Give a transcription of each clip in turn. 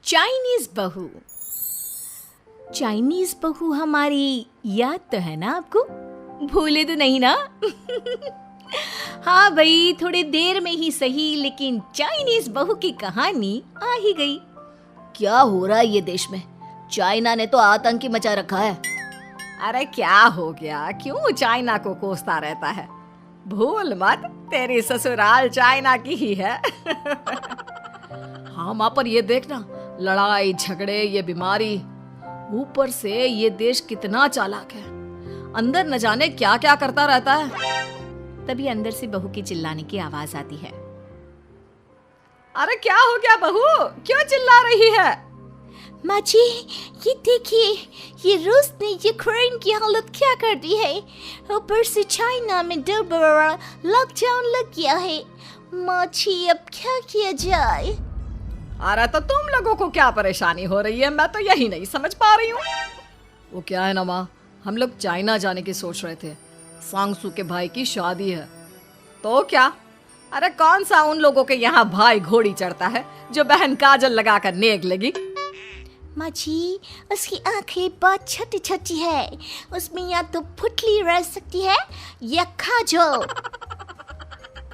Chinese बहू। Chinese बहू हमारी याद तो है ना आपको? भूले तो नहीं ना? हाँ भाई, थोड़ी देर में ही सही, लेकिन चाइनीज बहू की कहानी आ ही गई। क्या हो रहा है ये देश में? चाइना ने तो आतंकी मचा रखा है। अरे क्या हो गया? क्यों चाइना को कोसता रहता है? भूल मत, तेरी ससुराल चाइना की ही है। हाँ माँ, पर ये देखना, लड़ाई झगड़े, ये बीमारी, ऊपर से ये देश कितना चालाक है, अंदर न जाने क्या क्या करता रहता है। तभी अंदर से बहू की चिल्लाने की आवाज आती है। अरे क्या हो गया बहू, क्यों चिल्ला रही है? माँ जी, ये देखिए, ये रूस ने यूक्रेन की हालत क्या कर दी है। ऊपर से चाइना में दोबारा लॉकडाउन लग गया है। माँ जी, अब क्या किया जाए? अरे तो तुम लोगों को क्या परेशानी हो रही है, मैं तो यही नहीं समझ पा रही हूँ। वो क्या है ना माँ, हम लोग चाइना जाने की सोच रहे थे, सांगसू के भाई की शादी है। तो क्या? अरे कौन सा उन लोगों के यहाँ भाई घोड़ी चढ़ता है जो बहन काजल लगाकर नेक लगी? माँ जी, उसकी आंखें बहुत छोटी छोटी है, उसमें या तो पुतली रह सकती है या काजल।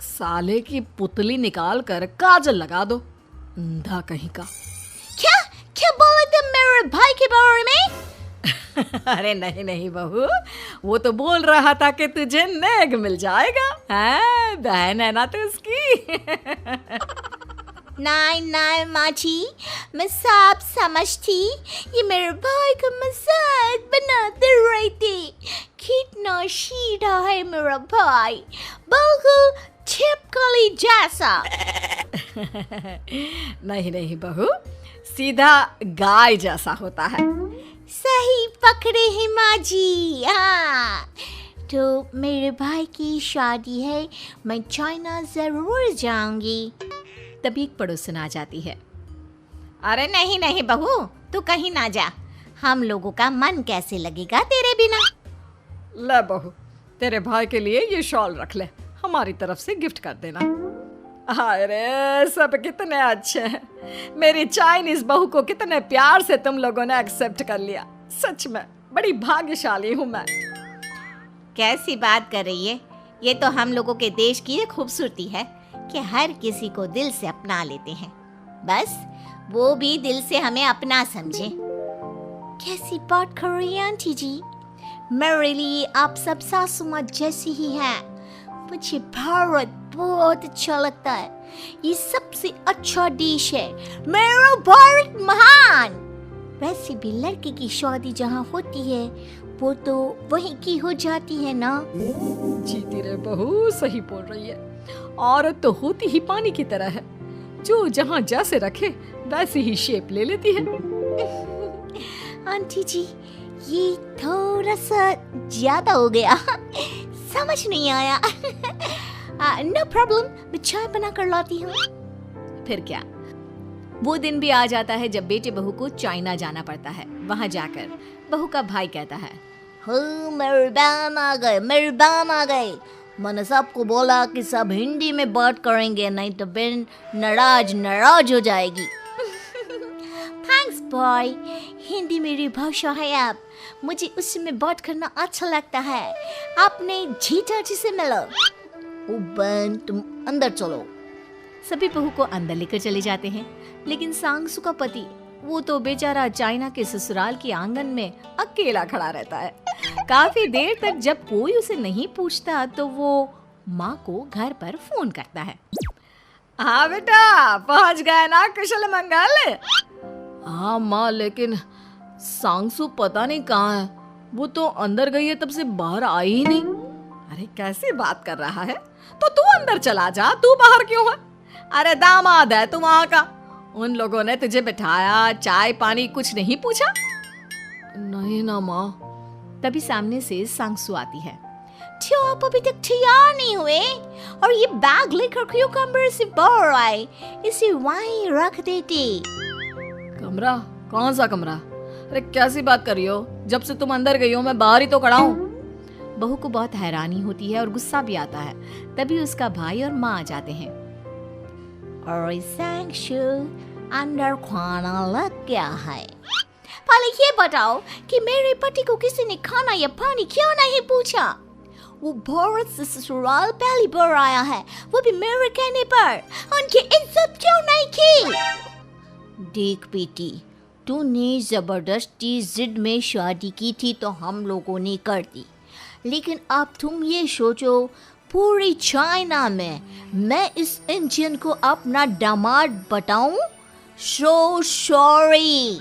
साले की पुतली निकाल कर काजल लगा दो, अंधा कहीं का। क्या क्या बोले तुम मेरे भाई के बारे में? अरे नहीं नहीं बहू, वो तो बोल रहा था कि तुझे नेग मिल जाएगा। हैं, बहन है ना तो उसकी। नहीं नहीं माँ जी, मैं सब समझती, ये मेरे भाई का मजाक बनाते रहते। कितना सीधा है मेरा भाई, बिल्कुल छिपकली जैसा। नहीं नहीं बहू, सीधा गाय जैसा होता है। सही पकड़े हैं माँ जी। हाँ, तो मेरे भाई की शादी है, मैं चाइना जरूर जाऊंगी। तभी एक पड़ोसन आ जाती है। अरे नहीं नहीं बहू, तू कहीं ना जा, हम लोगों का मन कैसे लगेगा तेरे बिना। ले बहू, तेरे भाई के लिए ये शॉल रख ले, हमारी तरफ से गिफ्ट कर देना। अरे सब कितने अच्छे हैं, मेरी चाइनीज बहू को कितने प्यार से तुम लोगों ने एक्सेप्ट कर लिया। सच में बड़ी भाग्यशाली हूँ मैं। कैसी बात कर रही है? ये तो हम लोगों के देश की खूबसूरती है कि हर किसी को दिल से अपना लेते हैं, बस वो भी दिल से हमें अपना समझे। कैसी बात कर रही हैं आंटी जी? मेरे लिए आप सब सासू माँ जैसी ही हैं। मुझे भारत बहुत अच्छा लगता है, ये सबसे अच्छा देश है, मेरा भारत महान। वैसे भी लड़के की शादी जहाँ होती है वो तो वहीं की हो जाती है ना। जीती रे बहू, सही बोल रही है। औरत तो होती ही पानी की तरह है, जो जहाँ जैसे रखे वैसी ही शेप ले लेती है। आंटी जी, ये थोड़ा सा ज्यादा हो गया, समझ नहीं आया। नो प्रॉब्लम, मैं चाय बना कर लाती हूँ। फिर क्या, वो दिन भी आ जाता है जब बेटे बहू को चाइना जाना पड़ता है। वहाँ जाकर बहू का भाई कहता है, मेरे बहन आ गए, मेरे बहन आ गए। मैंने सबको बोला कि सब हिंदी में बात करेंगे, नहीं तो बहन नाराज हो जाएगी। थैंक्स बॉय, हिंदी मेरी भाषा है, आप मुझे उसमें बात करना अच्छा लगता है। आपने जीजा जी से मिलो। ओ बहन, तुम अंदर चलो। सभी बहू को अंदर लेकर चले जाते हैं, लेकिन सांगसू का पति, वो तो बेचारा चाइना के ससुराल के आंगन में अकेला खड़ा रहता है। काफी देर तक जब कोई उसे नहीं पूछता तो वो माँ को घर पर फोन करता है। हाँ बेटा, पहुँच गए ना कुशल मंगल? हाँ माँ, लेकिन सांगसू पता नहीं कहाँ है, वो तो अंदर गई है, तब से बाहर आई ही नहीं। अरे कैसी बात कर रहा है? तो तू अंदर चला जा, तू बाहर क्यों है? अरे दामाद है तू वहाँ का, उन लोगों ने तुझे बिठाया, चाय पानी कुछ नहीं पूछा? नहीं ना माँ। तभी सामने से सांगसू आती है। क्यों आप अभी तक तैयार नहीं हुए? और ये बैग लेकर क्यों कमरे से बाहर आए? इसे वहीं रख देते। कमरा? कौन सा कमरा? अरे कैसी बात कर रही हो? जब से तुम अंदर गई हो मैं बाहर ही तो खड़ा हूँ। बहू को बहुत हैरानी होती है और गुस्सा भी आता है। तभी उसका भाई और माँ आ जाते हैं। और सांगसू, अंदर खाना लग गया है। पहले ये बताओ कि मेरे पति को किसी ने खाना या पानी क्यों नहीं पूछा? वो भारत से ससुराल पहली बार आया है, वो भी मेरे कहने पर। उनकी इज्जत क्यों नहीं की? देख बेटी, तूने जबरदस्ती जिद में शादी की थी तो हम लोगों ने कर दी, लेकिन अब तुम ये सोचो, पूरी चाइना में मैं इस इंडियन को अपना दामाद बताऊं? So sorry.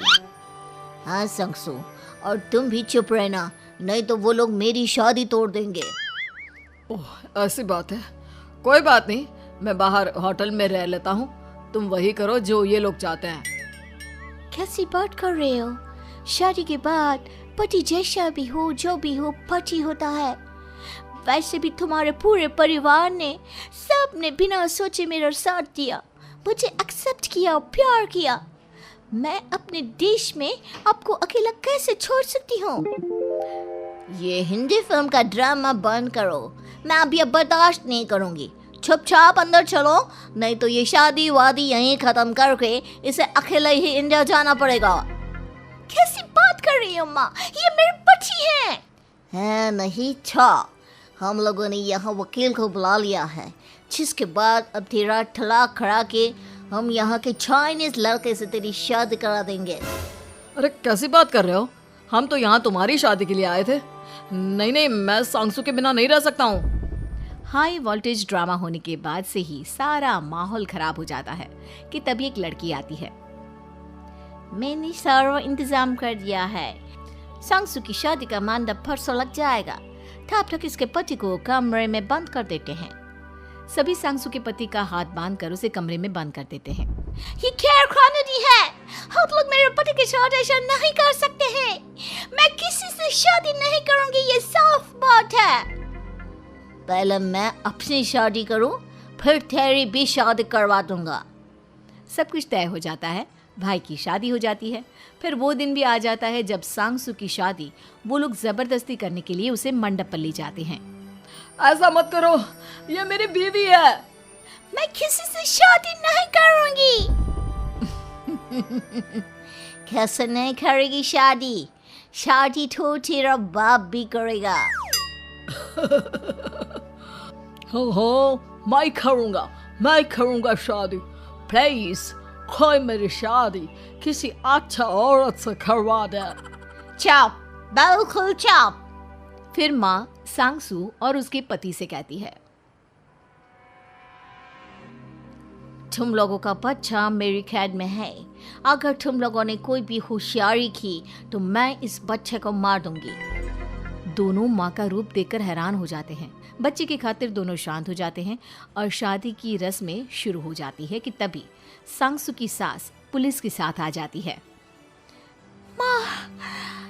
हाँ संगसू, और तुम भी चुप रहना, नहीं तो वो लोग मेरी शादी तोड़ देंगे। ओह, ऐसी बात है। कोई बात नहीं, मैं बाहर होटल में रह लेता हूँ, तुम वही करो जो ये लोग चाहते हैं। कैसी बात कर रहे हो? शादी के बाद पति जैसा भी हो, जो भी हो, पति होता है। वैसे भी तुम्हारे पूरे परिवार ने, सबने बिना सोचे मेरा साथ दिया, मुझे एक्सेप्ट किया, प्यार किया। मैं अपने देश में आपको अकेला कैसे छोड़ सकती हूँ? ये हिंदी फिल्म का ड्रामा बंद करो, मैं अभी अब बर्दाश्त नहीं करूँगी। चुपचाप अंदर चलो, नहीं तो ये शादी वादी यहीं खत्म करके इसे अकेले ही इंडिया जाना पड़ेगा। कैसी बात कर रही हो माँ, ये मेरे पति हैं। नहीं था, हम लोगों ने यहाँ वकील को बुला लिया है, जिसके बाद अब तेरा तलाक करा के हम यहाँ के चाइनीज लड़के से तेरी शादी करा देंगे। अरे कैसी बात कर रहे हो? हम तो यहाँ तुम्हारी शादी के लिए आए थे। नहीं, मैं सांगसू के बिना नहीं रह सकता हूँ। हाई वोल्टेज ड्रामा होने के बाद से ही सारा माहौल खराब हो जाता है कि तभी एक लड़की आती है। मैंने सारा इंतजाम कर दिया है, सांगसू की शादी का मंडप परसों लग जाएगा, तब तक इसके पति को कमरे में बंद कर देते हैं। सभी सांगसू के पति का हाथ बांधकर उसे कमरे में बंद कर देते हैं। ये क्या कानूनी है? आप लोग मेरे पति के साथ ऐसा नहीं कर सकते हैं। मैं किसी से शादी नहीं करूंगी, ये साफ बात है। पहले मैं अपनी शादी करूं, फिर तेरी भी शादी करवा दूंगा। सब कुछ तय हो जाता है, भाई की शादी हो जाती है। फिर वो दिन भी आ जाता है जब सांगसू की शादी वो लोग जबरदस्ती करने के लिए उसे मंडप पर ले जाते हैं। ऐसा मत करो, ये मेरी बीवी है। मैं किसी से शादी नहीं करूंगी। कैसे नहीं करेगी शादी? शादी तो तेरा बाप भी करेगा। हो, मैं करूंगा शादी। प्लीज कोई मेरी शादी किसी अच्छा औरत से करवा दे। चुप, बिल्कुल चुप। फिर माँ सांगसू और उसके पति से कहती है, तुम लोगों का बच्चा मेरी कैद में है। अगर तुम लोगों ने कोई भी होशियारी की तो मैं इस बच्चे को मार दूंगी। दोनों माँ का रूप देखकर हैरान हो जाते हैं। बच्चे की खातिर दोनों शांत हो जाते हैं और शादी की रस्में शुरू हो जाती है कि तभी सांगसू की सास पुलिस के साथ आ जाती है। माँ,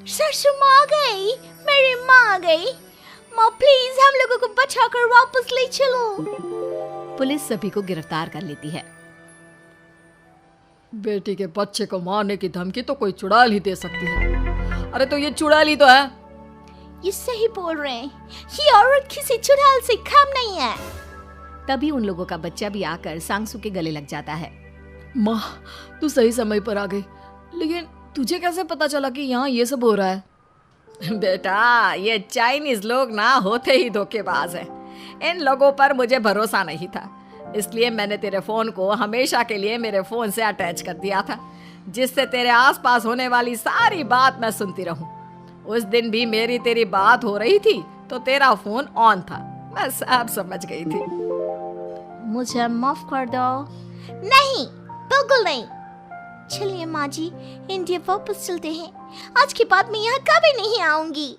ससुर माँ आ गई, मेरी माँ आ गई। माँ प्लीज हम लोगों को बचाकर वापस ले चलो। पुलिस सभी को गिरफ्तार कर लेती है। बेटी के बच्चे को मारने की धमकी तो कोई चुड़ैल ही दे सकती है। अरे तो ये चुड़ैल ही तो है। ये सही बोल रहे हैं, ये औरत किसी चुड़ैल से कम नहीं है। तभी उन लोगों का बच्चा भी आकर सांगसू के गले लग जाता है। माँ, तू सही समय पर आ गई, लेकिन तुझे कैसे पता चला कि यहाँ ये सब हो रहा है? बेटा, ये चाइनीज लोग ना होते ही धोखेबाज हैं। इन लोगों पर मुझे भरोसा नहीं था, इसलिए मैंने तेरे फोन को हमेशा के लिए मेरे फोन से अटैच कर दिया था, जिससे तेरे आसपास होने वाली सारी बात मैं सुनती रहूं। उस दिन भी मेरी तेरी बात हो रही थी तो तेरा फोन ऑन था, मैं सब समझ गई थी। मुझे माफ कर दो। नहीं, बिल्कुल नहीं। चलिए माँ जी, इंडिया वापस चलते हैं। आज के बाद मैं यहाँ कभी नहीं आऊंगी।